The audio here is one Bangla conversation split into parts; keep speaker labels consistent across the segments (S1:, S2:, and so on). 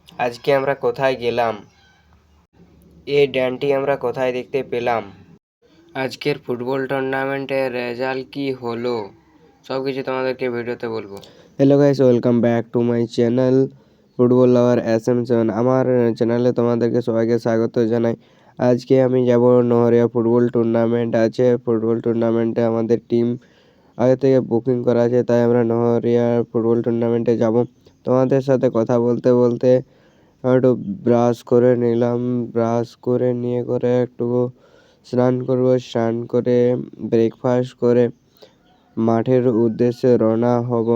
S1: আজকে আমরা কোথায় গেলাম? এই ড্যানটি আমরা কোথায় দেখতে পেলাম? আজকের ফুটবল টুর্নামেন্টের রেজাল্ট কি হলো? সব কিছু তোমাদেরকে ভিডিওতে বলবো। Hello guys, welcome back to my channel football lover SM7। আমার চ্যানেলে তোমাদেরকে সবাইকে স্বাগত জানাই। আজকে আমি যাব নহরিয়া ফুটবল টুর্নামেন্ট আছে। ফুটবল টুর্নামেন্টে আমাদের টিম আগে থেকে বুকিং করা আছে, তাই আমরা নহরিয়া ফুটবল টুর্নামেন্টে যাব। তোমাদের সাথে কথা বলতে বলতে একটু ব্রাশ করে নিলাম। ব্রাশ করে নিয়ে করে একটু স্নান করবো। স্নান করে ব্রেকফাস্ট করে মাঠের উদ্দেশ্যে রওনা হব।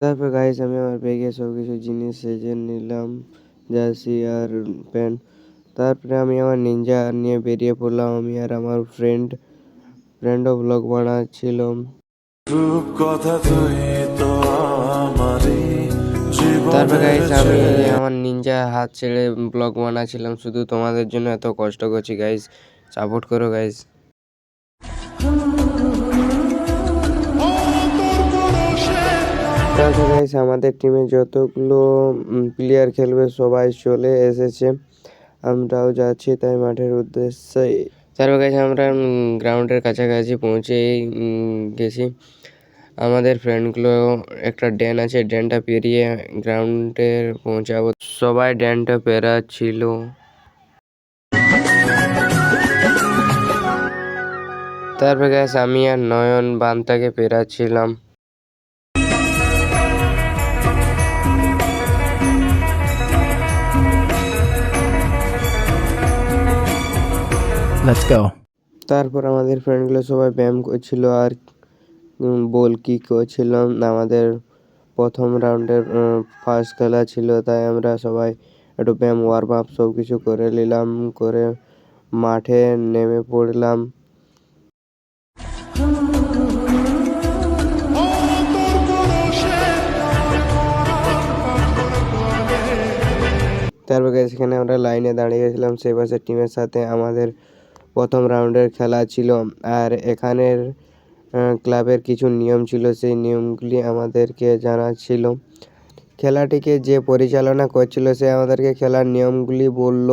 S1: তারপর গাইস আমি আমার ব্যাগে সব কিছু জিনিস সেজে নিলাম, জার্সি আর প্যান্ট। তারপরে আমি আমার নিনজা নিয়ে বেরিয়ে পড়লাম। আমি আর আমার ফ্রেন্ডও ব্লগ বানাচ্ছিল। তারপরে গাইস আমি আমার নিনজা হাত ছেড়ে ব্লগ বানাচ্ছিলাম, শুধু তোমাদের জন্য এত কষ্ট করছি গাইস, সাপোর্ট করো গাইস। তারপরে গাইস আমাদের টিমে যতগুলো প্লেয়ার খেলবে সবাই চলে এসেছে, আমরাও যাচ্ছি তাই মাঠের উদ্দেশ্যে। তারপর গাইস আমরা গ্রাউন্ডের কাছাকাছি পৌঁছে গেছি। আমাদের ফ্রেন্ডগুলো একটা ড্যান আছে, ড্যানটা পেরিয়ে গ্রাউন্ডে পৌঁছাবো। সবাই ড্যানটা পেরাচ্ছিল। তারপরে গ্যাস আমি আর নয়ন বান্তাকে পেরাচ্ছিলাম।
S2: Let's go.
S1: তারপর আমাদের ফ্রেন্ডগুলো সবাই ব্যায়াম করছিল আর বল কিক করছিলাম। আমাদের প্রথম রাউন্ডের ফার্স্ট খেলা ছিল, তাই আমরা সবাই একটু ব্যায়াম ওয়ার্ম আপ সব কিছু করে নিলাম, করে মাঠে নেমে পড়লাম। তারপর সেখানে আমরা লাইনে দাঁড়িয়েছিলাম সেই পাশের টিমের সাথে। আমাদের প্রথম রাউন্ডের খেলা ছিল, আর এখানের ক্লাবের কিছু নিয়ম ছিল, সেই নিয়মগুলি আমাদেরকে জানাচ্ছিল। খেলাটিকে যে পরিচালনা করছিল সে আমাদেরকে খেলার নিয়মগুলি বলল।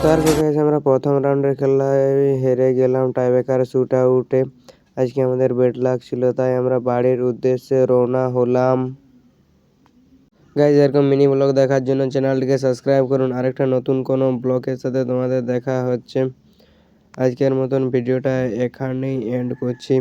S1: তারপর আমরা প্রথম রাউন্ডের খেলায় হেরে গেলাম টাইব্রেকার শুট আউটে। আজকে আমাদের বেড লাক ছিল, তাই আমরা বাড়ির উদ্দেশ্যে রওনা হলাম। গাইজ এরকম মিনি ব্লগ দেখার জন্য চ্যানেলটিকে সাবস্ক্রাইব করুন। আরেকটা নতুন কোনো ব্লগের সাথে তোমাদের দেখা হচ্ছে। আজকের মতন ভিডিওটা এখানেই এন্ড করছি।